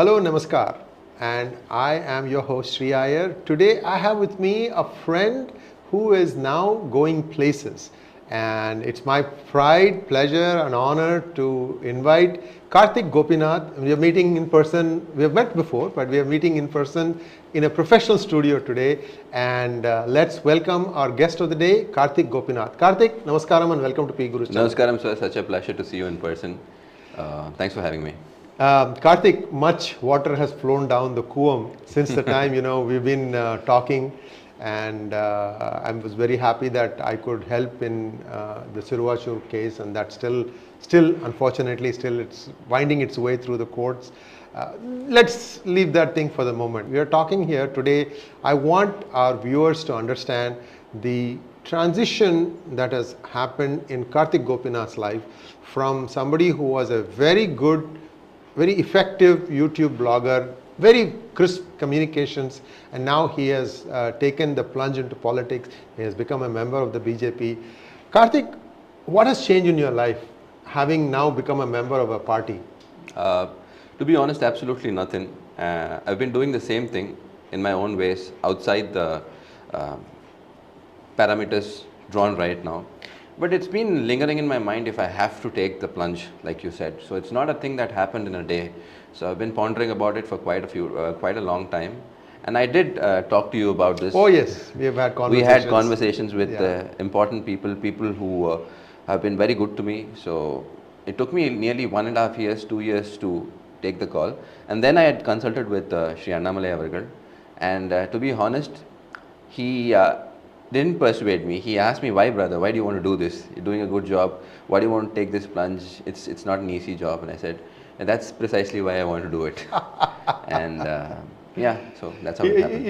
Hello, Namaskar, and I am your host Sri Iyer. Today I have with me a friend who is now going places, and it's my pride, pleasure, and honor to invite Karthik Gopinath. We are meeting in person. We have met before, but we are meeting in person in a professional studio today. And let's welcome our guest of the day, Karthik Gopinath. Karthik, Namaskaram, and welcome to PGurus. Namaskaram, sir. Such a pleasure to see you in person. Thanks for having me. Karthik, much water has flown down the Kuam since the time we've been talking, and I was very happy that I could help in the Siruvachur case, and that still unfortunately it's winding its way through the courts. Let's leave that thing for the moment. We are talking here today. I want our viewers to understand the transition that has happened in Karthik Gopinath's life from somebody who was a very good, very effective YouTube blogger, very crisp communications, and now he has taken the plunge into politics. He has become a member of the BJP. Karthik, what has changed in your life, having now become a member of a party? To be honest, absolutely nothing. I've been doing the same thing in my own ways, outside the parameters drawn right now. But it's been lingering in my mind if I have to take the plunge, like you said. So it's not a thing that happened in a day. So I've been pondering about it for quite a long time. And I did talk to you about this. Oh yes, we have had conversations. We had conversations with important people who have been very good to me. So it took me nearly 1.5 years, 2 years to take the call. And then I had consulted with Sri Annamalai Avargal. And to be honest, he didn't persuade me. He asked me, why brother, why do you want to do this? You're doing a good job. Why do you want to take this plunge? It's not an easy job. And I said, and that's precisely why I want to do it. And yeah, so that's how it happened.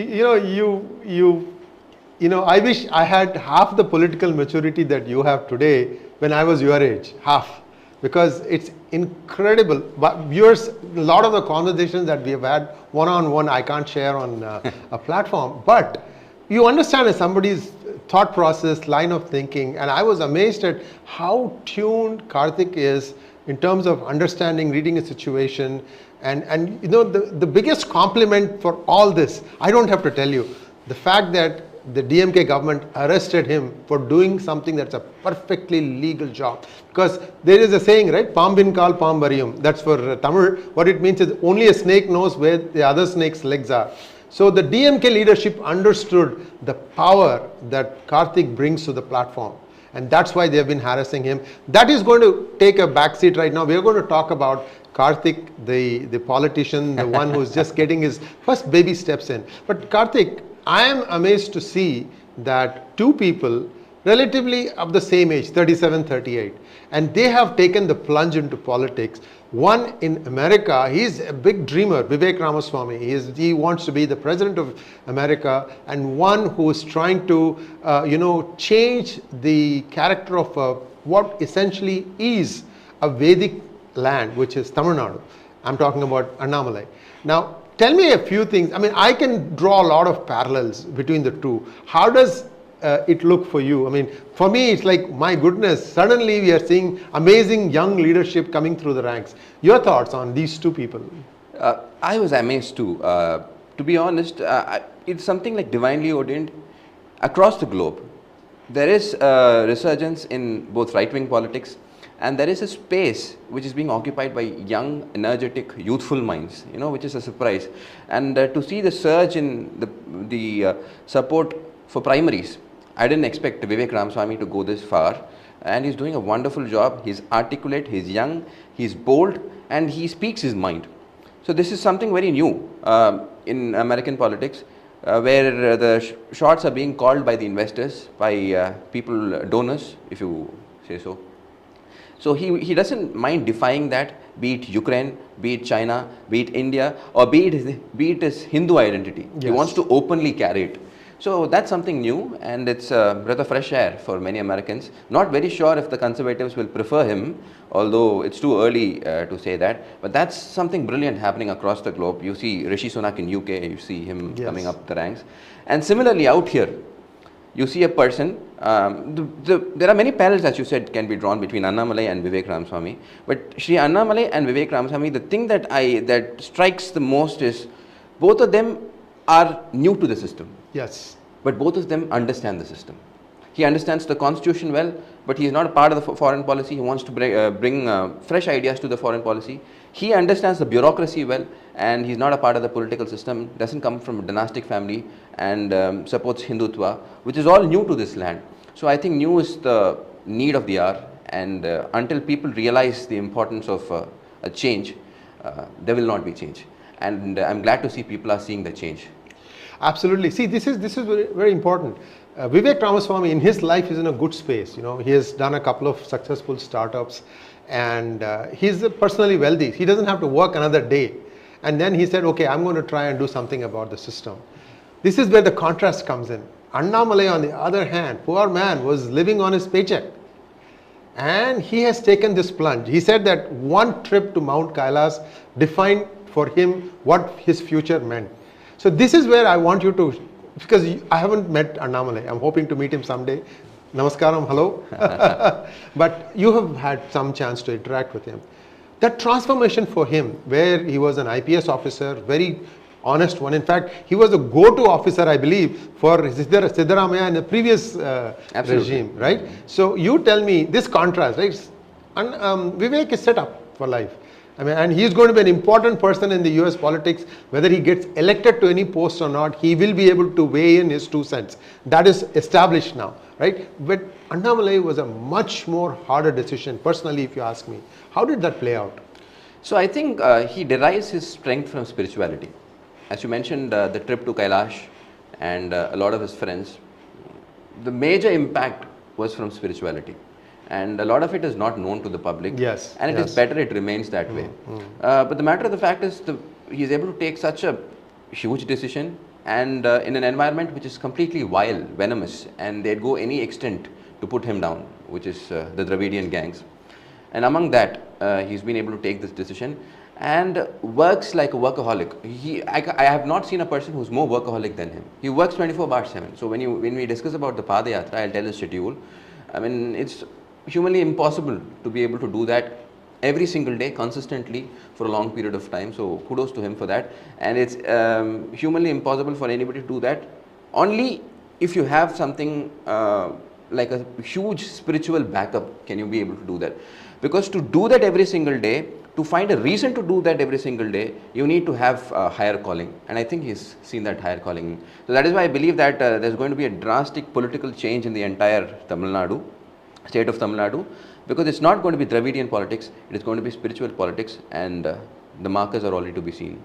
I wish I had half the political maturity that you have today when I was your age, half. Because it's incredible. But viewers, a lot of the conversations that we have had one-on-one, I can't share on a platform. But you understand somebody's thought process, line of thinking, and I was amazed at how tuned Karthik is in terms of understanding, reading a situation, and the biggest compliment for all this, I don't have to tell you, the fact that the DMK government arrested him for doing something that's a perfectly legal job. Because there is a saying, right? Pambin kal pambariyum. That's for Tamil. What it means is only a snake knows where the other snake's legs are. So the DMK leadership understood the power that Karthik brings to the platform. And that's why they have been harassing him. That is going to take a backseat right now. We are going to talk about Karthik, the politician, the one who's just getting his first baby steps in. But Karthik, I am amazed to see that two people relatively of the same age, 37, 38, and they have taken the plunge into politics. One in America, he's a big dreamer, Vivek Ramaswamy. He wants to be the president of America, and one who is trying to, change the character of what essentially is a Vedic land, which is Tamil Nadu. I'm talking about Annamalai. Now, tell me a few things. I mean, I can draw a lot of parallels between the two. How does it look for you? I mean, for me, it's like, my goodness, suddenly we are seeing amazing young leadership coming through the ranks. Your thoughts on these two people? I was amazed too. To be honest, it's something like divinely ordained across the globe. There is a resurgence in both right-wing politics, and there is a space which is being occupied by young, energetic, youthful minds, which is a surprise. And to see the surge in the support for primaries, I didn't expect Vivek Ramaswamy to go this far, and he's doing a wonderful job. He's articulate, he's young, he's bold, and he speaks his mind. So this is something very new in American politics, where the shots are being called by the investors, by people, donors, if you say so. So he doesn't mind defying that, be it Ukraine, be it China, be it India, or be it his Hindu identity. Yes. He wants to openly carry it. So that's something new, and it's a breath of fresh air for many Americans. Not very sure if the conservatives will prefer him, although it's too early to say that. But that's something brilliant happening across the globe. You see Rishi Sunak in UK, you see him coming up the ranks. And similarly out here, you see a person, there are many parallels, as you said, can be drawn between Annamalai and Vivek Ramaswamy. But Shri Annamalai and Vivek Ramaswamy, the thing that strikes the most is both of them are new to the system. Yes. But both of them understand the system. He understands the constitution well, but he is not a part of the foreign policy. He wants to bring fresh ideas to the foreign policy. He understands the bureaucracy well, and he's not a part of the political system, doesn't come from a dynastic family, and supports Hindutva, which is all new to this land. So I think new is the need of the hour, and until people realize the importance of a change, there will not be change. And I'm glad to see people are seeing the change. Absolutely. See, this is very, very important. Vivek Ramaswamy in his life is in a good space. You know, he has done a couple of successful startups, and he's personally wealthy. He doesn't have to work another day. And then he said, okay, I'm going to try and do something about the system. This is where the contrast comes in. Annamalai, on the other hand, poor man, was living on his paycheck. And he has taken this plunge. He said that one trip to Mount Kailas defined for him what his future meant. So this is where I want you to, because I haven't met Annamalai. I'm hoping to meet him someday. Namaskaram, hello. But you have had some chance to interact with him. That transformation for him, where he was an IPS officer, very honest one. In fact, he was the go-to officer, I believe, for Siddaramaiah in the previous regime, right? So you tell me this contrast, right? And Vivek is set up for life. I mean, and he is going to be an important person in the US politics. Whether he gets elected to any post or not, he will be able to weigh in his 2 cents. That is established now, right? But Annamalai was a much more harder decision, personally, if you ask me. How did that play out? So I think he derives his strength from spirituality. As you mentioned, the trip to Kailash and a lot of his friends, the major impact was from spirituality. And a lot of it is not known to the public. Yes. And it is better it remains that way. But the matter of the fact is, he is able to take such a huge decision, and in an environment which is completely vile, venomous, and they'd go any extent to put him down, which is the Dravidian gangs. And among that, he's been able to take this decision and works like a workaholic. I have not seen a person who's more workaholic than him. He works 24/7. So when we discuss about the Padayatra, I'll tell his schedule. I mean, it's humanly impossible to be able to do that every single day consistently for a long period of time. So kudos to him for that. And it's humanly impossible for anybody to do that. Only if you have something like a huge spiritual backup can you be able to do that. Because to do that every single day, to find a reason to do that every single day, you need to have a higher calling. And I think he's seen that higher calling. So that is why I believe that there's going to be a drastic political change in the entire Tamil Nadu, state of Tamil Nadu, because it's not going to be Dravidian politics, it is going to be spiritual politics, and the markers are already to be seen.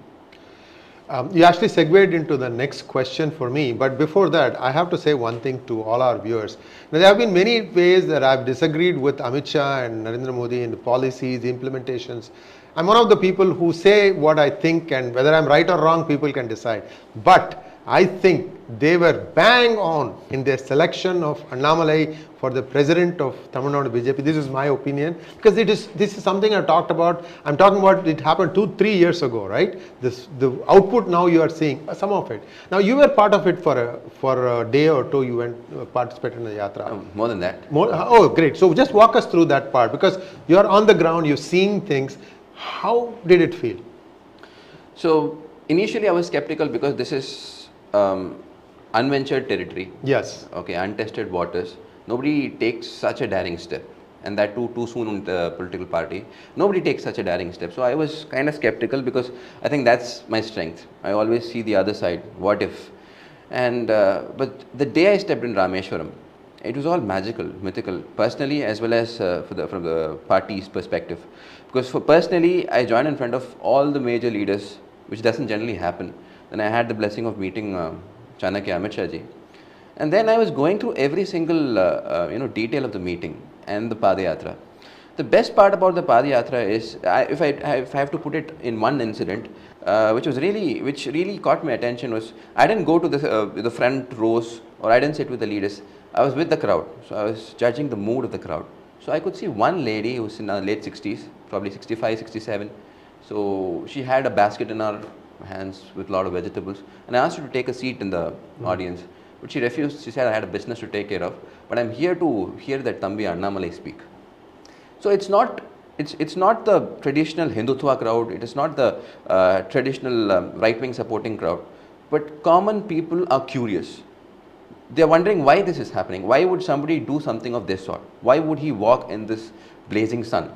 You actually segued into the next question for me, but before that, I have to say one thing to all our viewers. Now, there have been many ways that I've disagreed with Amit Shah and Narendra Modi in the policies, the implementations. I'm one of the people who say what I think, and whether I'm right or wrong, people can decide. But I think they were bang on in their selection of Annamalai for the president of Tamil Nadu BJP. This is my opinion, because this is something I talked about. I'm talking about it happened 2-3 years ago, right? The output now you are seeing some of it. Now you were part of it for a day or two. You went participated in the yatra. More than that. Oh, great! So just walk us through that part, because you are on the ground. You're seeing things. How did it feel? So initially I was skeptical, because this is unventured territory. Yes. Okay, untested waters. Nobody takes such a daring step, and that too soon in the political party. Nobody takes such a daring step. So I was kind of skeptical, because I think that's my strength. I always see the other side. What if? And but the day I stepped in Rameshwaram, it was all magical, mythical, personally as well as from the party's perspective. Because personally, I joined in front of all the major leaders, which doesn't generally happen. Then I had the blessing of meeting Chanakya Amit Shah ji. And then I was going through every single detail of the meeting and the Padayatra. The best part about the Padayatra is, if I have to put it in one incident, which really caught my attention, was I didn't go to the front rows, or I didn't sit with the leaders. I was with the crowd, so I was judging the mood of the crowd. So I could see one lady who was in her late 60s, probably 65, 67. So she had a basket in her hands with a lot of vegetables, and I asked her to take a seat in the audience. But she refused. She said, I had a business to take care of, but I'm here to hear that Thambi Annamalai speak. So it's not the traditional Hindutva crowd, it is not the traditional right-wing supporting crowd, but common people are curious. They are wondering why this is happening. Why would somebody do something of this sort? Why would he walk in this blazing sun?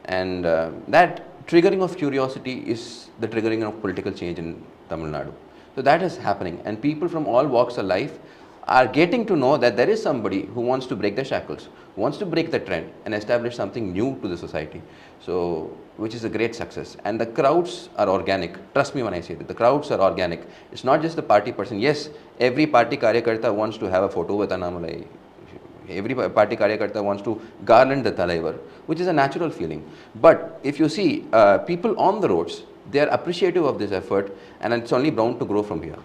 And that triggering of curiosity is the triggering of political change in Tamil Nadu. So that is happening, and people from all walks of life are getting to know that there is somebody who wants to break the shackles, who wants to break the trend and establish something new to the society. So, which is a great success. And the crowds are organic. Trust me when I say that. The crowds are organic. It's not just the party person. Yes, every party karyakarta wants to have a photo with Annamalai. Every party karyakarta wants to garland the Talaivar, which is a natural feeling. But if you see people on the roads, they are appreciative of this effort, and it's only bound to grow from here.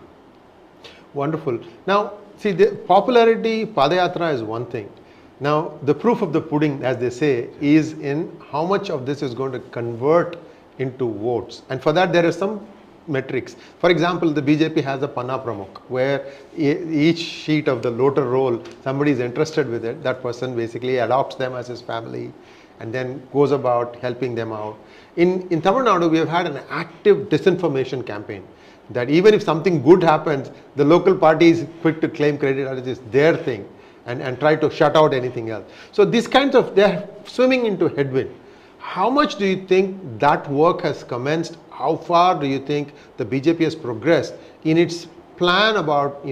Wonderful. Now, see, the popularity, Padayatra is one thing. Now, the proof of the pudding, as they say, is in how much of this is going to convert into votes. And for that, there are some metrics. For example, the BJP has a Panna Pramukh, where each sheet of the voter roll, somebody is interested with it. That person basically adopts them as his family and then goes about helping them out. In Tamil Nadu, we have had an active disinformation campaign, that even if something good happens, the local party is quick to claim credit as it is their thing and try to shut out anything else. So these kinds of, they're swimming into headwind. How much do you think that work has commenced? How far do you think the BJP has progressed in its plan about,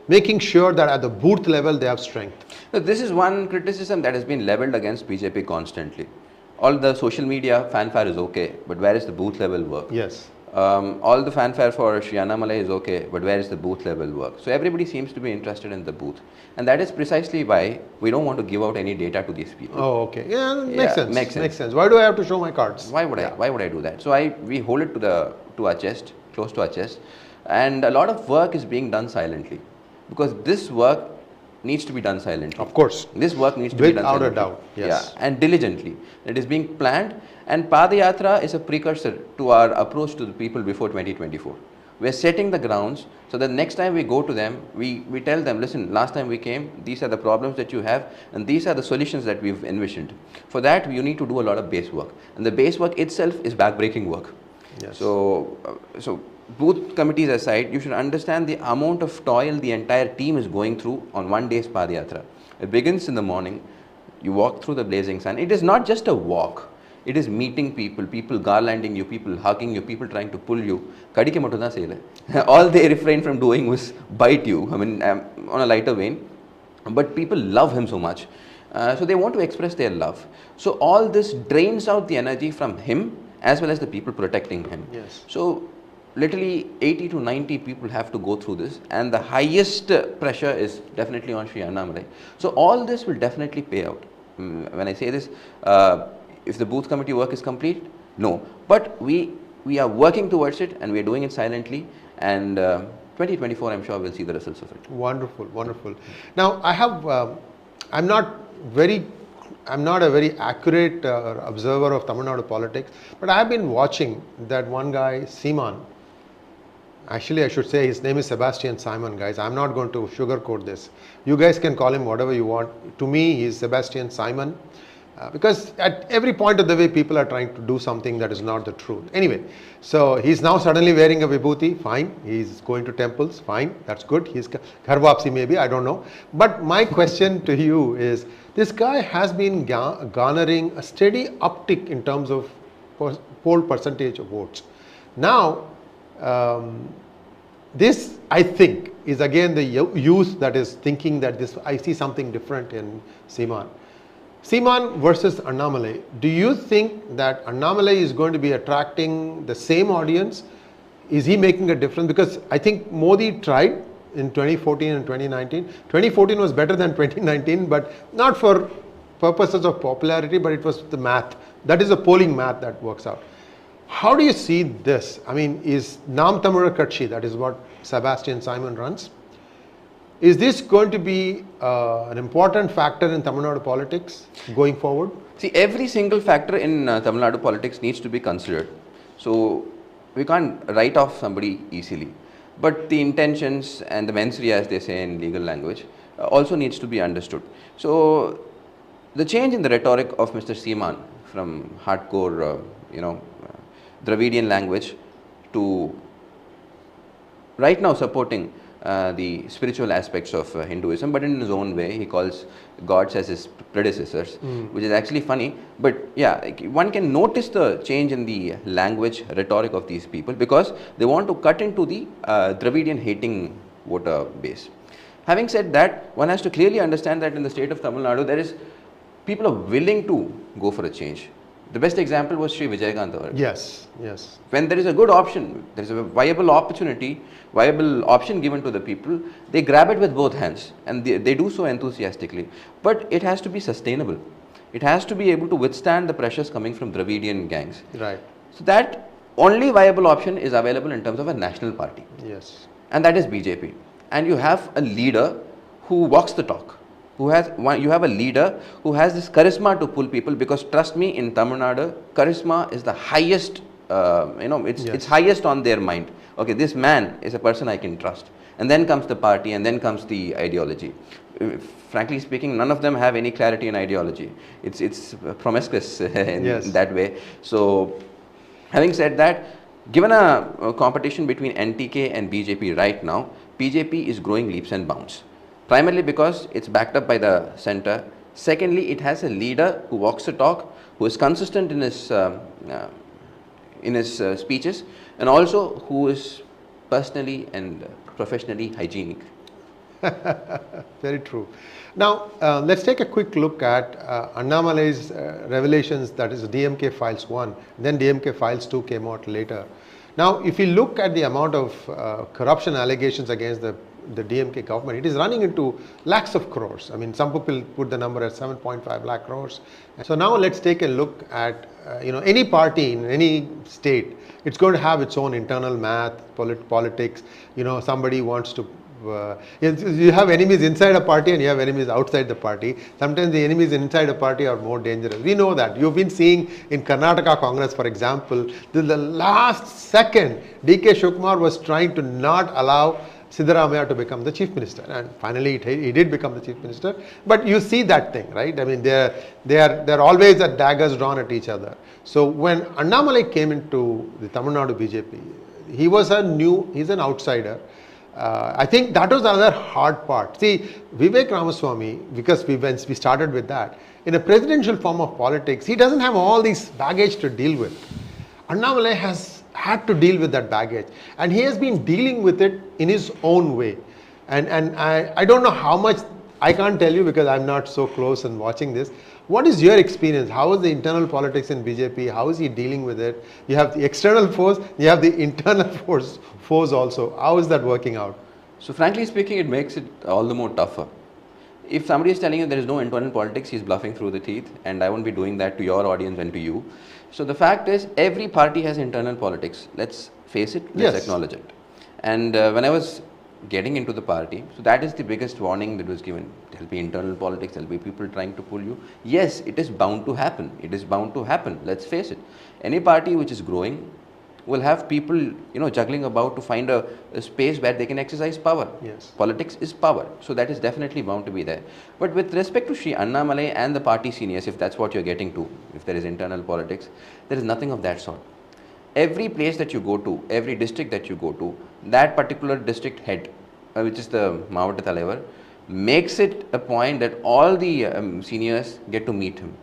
making sure that at the booth level they have strength? So this is one criticism that has been leveled against BJP constantly. All the social media fanfare is okay, but where is the booth level work? Yes. All the fanfare for Shri Annamalai is okay, but where is the booth level work? So everybody seems to be interested in the booth. And that is precisely why we don't want to give out any data to these people. Oh, okay. Yeah, makes sense. Makes sense. Why do I have to show my cards? Why would I do that? So we hold it to our chest, close to our chest. And a lot of work is being done silently. Because this work needs to be done silently. Of course. This work needs to be done silently. Without a doubt, yes. Yeah, and diligently. It is being planned, and Padayatra is a precursor to our approach to the people before 2024. We are setting the grounds so that next time we go to them, we tell them, listen, last time we came, these are the problems that you have, and these are the solutions that we've envisioned. For that, you need to do a lot of base work, and the base work itself is backbreaking work. Yes. So booth committees aside, you should understand the amount of toil the entire team is going through on one day's Padayatra. It begins in the morning, you walk through the blazing sun. It is not just a walk, it is meeting people, people garlanding you, people hugging you, people trying to pull you. All they refrain from doing was bite you, on a lighter vein. But people love him so much, so they want to express their love. So all this drains out the energy from him as well as the people protecting him. Yes. So literally 80 to 90 people have to go through this, and the highest pressure is definitely on Shri Annamalai. So all this will definitely pay out. When I say this, if the booth committee work is complete, no. But we are working towards it, and we are doing it silently, and 2024 I'm sure we'll see the results of it. Wonderful, wonderful. Now I have, I'm not a very accurate observer of Tamil Nadu politics, but I have been watching that one guy, Seeman. Actually, I should say his name is Sebastian Simon, guys. I'm not going to sugarcoat this. You guys can call him whatever you want. To me, he's Sebastian Simon. Because at every point of the way, people are trying to do something that is not the truth. Anyway, so he's now suddenly wearing a vibhuti, fine. He's going to temples, fine. That's good. He's Gharvapsi maybe, I don't know. But my question to you is, this guy has been garnering a steady uptick in terms of poll percentage of votes. Now, this, I think, is again the youth that is thinking that this, I see something different in Seeman. Seeman versus Annamalai. Do you think that Annamalai is going to be attracting the same audience? Is he making a difference? Because I think Modi tried in 2014 and 2019. 2014 was better than 2019, but not for purposes of popularity, but it was the math. That is the polling math that works out. How do you see this? I mean, is Nam Tamil Katchi, that is what Sebastian Simon runs, is this going to be an important factor in Tamil Nadu politics going forward? See, every single factor in Tamil Nadu politics needs to be considered. So we can't write off somebody easily. but the intentions and the mens rea, as they say in legal language, also needs to be understood. So the change in the rhetoric of Mr. Seeman from hardcore, Dravidian language to right now supporting the spiritual aspects of Hinduism, but in his own way. He calls gods as his predecessors, which is actually funny. But yeah, one can notice the change in the language rhetoric of these people because they want to cut into the Dravidian hating voter base. Having said that, one has to clearly understand that in the state of Tamil Nadu, people are willing to go for a change. The best example was Sri Vijayakant. Yes, yes. When there is a good option, there is a viable opportunity, viable option given to the people, they grab it with both hands and they do so enthusiastically. But it has to be sustainable. It has to be able to withstand the pressures coming from Dravidian gangs. Right. So that only viable option is available in terms of a national party. Yes. And that is BJP. And you have a leader who walks the talk. You have a leader who has this charisma to pull people, because trust me, in Tamil Nadu, charisma is the highest, it's highest on their mind. Okay, this man is a person I can trust. And then comes the party, and then comes the ideology. Frankly speaking, none of them have any clarity in ideology. It's promiscuous in that way. So, having said that, given a competition between NTK and BJP right now, BJP is growing leaps and bounds. Primarily because it's backed up by the center. Secondly, it has a leader who walks the talk, who is consistent in his speeches, and also who is personally and professionally hygienic. Very true. Now, let's take a quick look at Annamalai's revelations, that is DMK Files 1, then DMK Files 2 came out later. Now, if you look at the amount of corruption allegations against the DMK government, it is running into lakhs of crores. I mean, some people put the number at 7.5 lakh crores. So now let's take a look at, any party in any state, it's going to have its own internal math, politics. Somebody wants to, you have enemies inside a party and you have enemies outside the party. Sometimes the enemies inside a party are more dangerous. We know that. You've been seeing in Karnataka Congress, for example, till the last second, DK Shivkumar was trying to not allow Siddaramaiah to become the chief minister, and finally he did become the chief minister. But you see that thing, right? I mean, they're always at daggers drawn at each other. So when Annamalai came into the Tamil Nadu BJP, he's an outsider. I think that was another hard part. See, Vivek Ramaswamy, because when we started with that, in a presidential form of politics, he doesn't have all these baggage to deal with. Annamalai has had to deal with that baggage, and he has been dealing with it in his own way. And I don't know how much, I can't tell you because I'm not so close and watching this. What is your experience? How is the internal politics in BJP? How is he dealing with it? You have the external force, you have the internal foes also. How is that working out? So frankly speaking, it makes it all the more tougher. If somebody is telling you there is no internal politics, he's bluffing through the teeth, and I won't be doing that to your audience and to you. So the fact is, every party has internal politics. Let's face it, let's acknowledge it. And when I was getting into the party, so that is the biggest warning that was given. There will be internal politics, there will be people trying to pull you. Yes, it is bound to happen. It is bound to happen. Let's face it. Any party which is growing will have people, juggling about to find a space where they can exercise power. Yes. Politics is power. So that is definitely bound to be there. But with respect to Sri Annamalai and the party seniors, if that's what you're getting to, if there is internal politics, there is nothing of that sort. Every place that you go to, every district that you go to, that particular district head, which is the Mavata Talaivar, makes it a point that all the seniors get to meet him.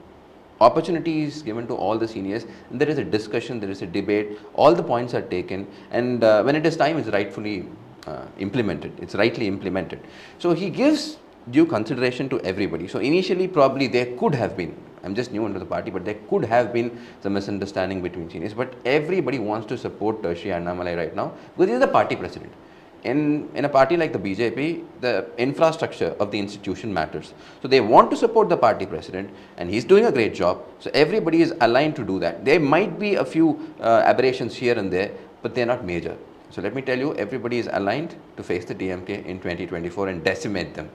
Opportunity is given to all the seniors, and there is a discussion, there is a debate, all the points are taken, and when it is time, it's rightfully implemented, it's rightly implemented. So he gives due consideration to everybody. So initially probably there could have been, I'm just new into the party, but there could have been some misunderstanding between seniors, but everybody wants to support Sri Annamalai right now because he is the party president. In a party like the BJP, the infrastructure of the institution matters. So they want to support the party president, and he's doing a great job. So everybody is aligned to do that. There might be a few aberrations here and there, but they're not major. So let me tell you, everybody is aligned to face the DMK in 2024 and decimate them.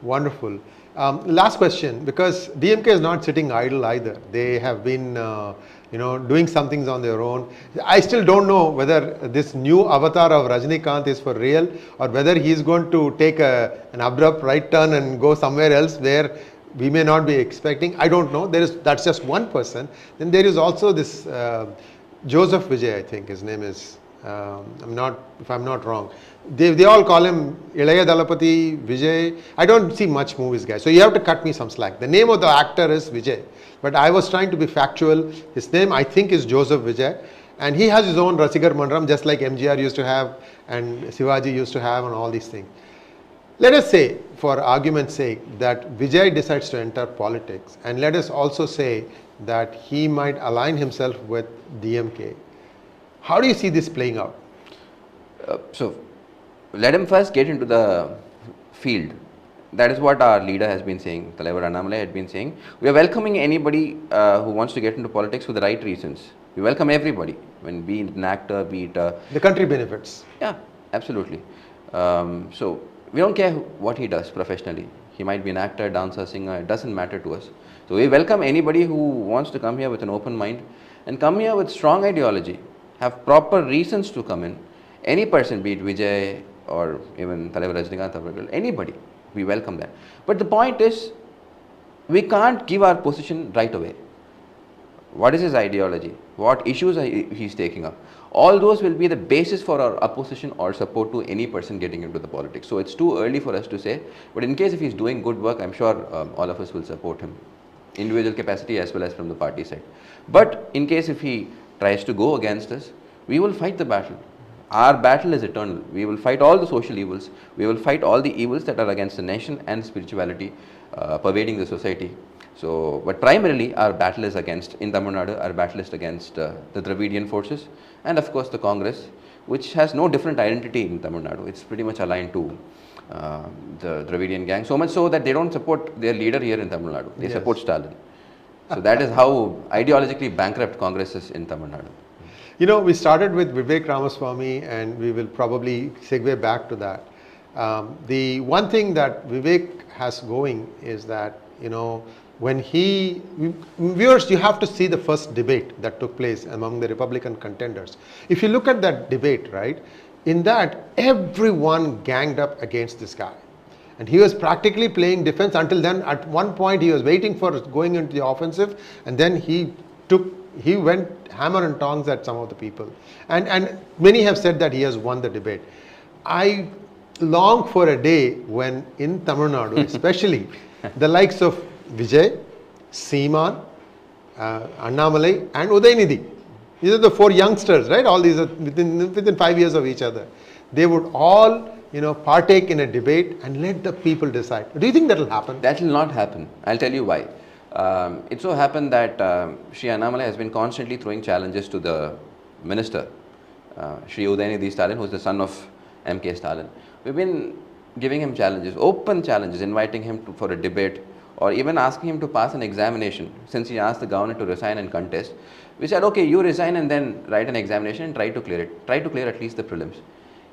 Wonderful. Last question, because DMK is not sitting idle either. They have been doing some things on their own. I still don't know whether this new avatar of Rajinikanth is for real or whether he is going to take an abrupt right turn and go somewhere else where we may not be expecting. I don't know. That's just one person. Then there is also this Joseph Vijay, I think his name is. If I'm not wrong. They all call him Ilaya Dalapati, Vijay. I don't see much movies, guys. So you have to cut me some slack. The name of the actor is Vijay. But I was trying to be factual. His name, I think, is Joseph Vijay. And he has his own Rasigar Mandram, just like MGR used to have and Shivaji used to have and all these things. Let us say, for argument's sake, that Vijay decides to enter politics. And let us also say that he might align himself with DMK. How do you see this playing out? So, let him first get into the field. That is what our leader has been saying, Talaivar Annamalai had been saying. We are welcoming anybody who wants to get into politics for the right reasons. We welcome everybody, be it an actor, be it the country benefits. Yeah, absolutely. So, we don't care what he does professionally. He might be an actor, dancer, singer, it doesn't matter to us. So, we welcome anybody who wants to come here with an open mind and come here with strong ideology. Have proper reasons to come in. Any person, be it Vijay or even Talaivar Rajinikanth, anybody, we welcome that. But the point is, we can't give our position right away. What is his ideology? What issues he's taking up? All those will be the basis for our opposition or support to any person getting into the politics. So it's too early for us to say. But in case if he's doing good work, I'm sure all of us will support him. Individual capacity as well as from the party side. But in case if he tries to go against us, we will fight the battle. Our battle is eternal. We will fight all the social evils. We will fight all the evils that are against the nation and spirituality pervading the society. So, but primarily our battle is against, in Tamil Nadu, our battle is against the Dravidian forces and of course the Congress, which has no different identity in Tamil Nadu. It's pretty much aligned to the Dravidian gang, so much so that they don't support their leader here in Tamil Nadu. They support Stalin. So that is how ideologically bankrupt Congress is in Tamil Nadu. We started with Vivek Ramaswamy and we will probably segue back to that. The one thing that Vivek has going is that, when viewers, you have to see the first debate that took place among the Republican contenders. If you look at that debate, right, in that everyone ganged up against this guy. And he was practically playing defense until then. At one point he was waiting for going into the offensive and then he went hammer and tongs at some of the people. And many have said that he has won the debate. I long for a day when in Tamil Nadu, especially the likes of Vijay, Seeman, Annamalai and Udayanidhi. These are the four youngsters, right? All these are within 5 years of each other. They would all, partake in a debate and let the people decide. Do you think that will happen? That will not happen. I'll tell you why. It so happened that Shri Annamalai has been constantly throwing challenges to the minister, Shri Udayanidhi Stalin, who is the son of M.K. Stalin. We've been giving him challenges, open challenges, inviting him for a debate or even asking him to pass an examination. Since he asked the governor to resign and contest, we said, okay, you resign and then write an examination and try to clear it. Try to clear at least the prelims.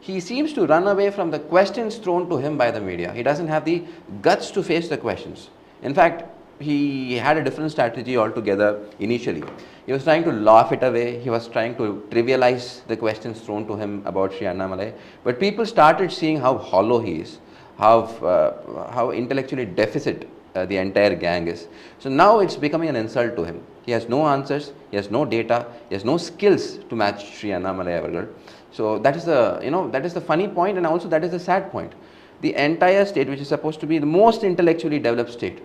He seems to run away from the questions thrown to him by the media. He doesn't have the guts to face the questions. In fact, he had a different strategy altogether initially. He was trying to laugh it away. He was trying to trivialize the questions thrown to him about Shri Annamalai. But people started seeing how hollow he is, how intellectually deficit the entire gang is. So now it's becoming an insult to him. He has no answers, he has no data, he has no skills to match Shri Annamalai Avargal. So that is the funny point, and also that is the sad point. The entire state, which is supposed to be the most intellectually developed state,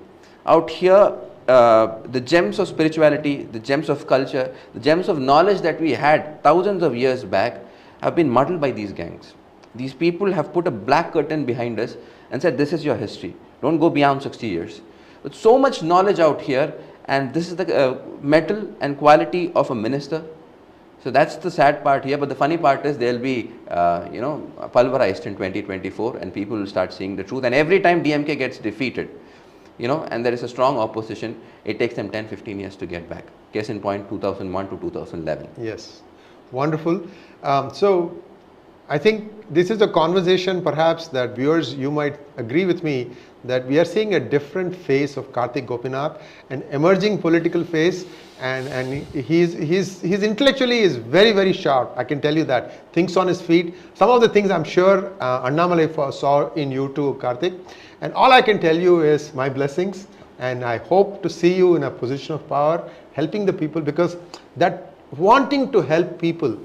out here the gems of spirituality, the gems of culture, the gems of knowledge that we had thousands of years back have been muddled by these gangs. These people have put a black curtain behind us and said, this is your history. Don't go beyond 60 years. With so much knowledge out here, and this is the metal and quality of a minister. So that's the sad part here, but the funny part is they'll be, pulverized in 2024 and people will start seeing the truth. And every time DMK gets defeated, and there is a strong opposition, it takes them 10-15 years to get back. Case in point, 2001 to 2011. Yes, wonderful. So I think this is a conversation perhaps that viewers, you might agree with me that we are seeing a different face of Karthik Gopinath, an emerging political face, and he's intellectually is very, very sharp. I can tell you that. Thinks on his feet. Some of the things I'm sure Annamalai saw in you too, Karthik. And all I can tell you is my blessings, and I hope to see you in a position of power, helping the people, because that wanting to help people,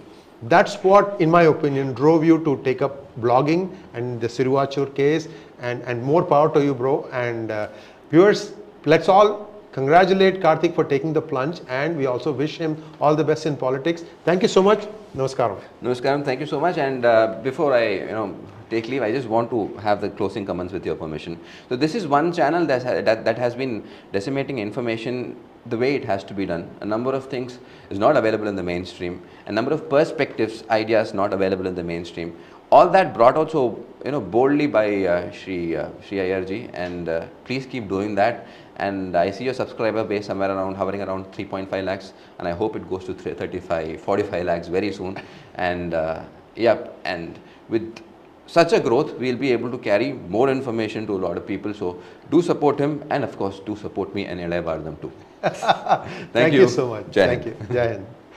that's what, in my opinion, drove you to take up blogging and the Siruvachur case, and more power to you, bro. And viewers, let's all congratulate Karthik for taking the plunge, and we also wish him all the best in politics. Thank you so much. Namaskaram. Namaskaram, thank you so much. And before I take leave, I just want to have the closing comments with your permission. So this is one channel that has been disseminating information the way it has to be done. A number of things is not available in the mainstream. A number of perspectives, ideas not available in the mainstream. All that brought out so boldly by Shri Ayarji, and please keep doing that. And I see your subscriber base somewhere around, hovering around 3.5 lakhs, and I hope it goes to 35, 45 lakhs very soon. And yep, and with such a growth, we'll be able to carry more information to a lot of people. So do support him, and of course do support me and Ilaya Bharatham too. Thank you so much. Jai Thank Hind. you. Jai Hind.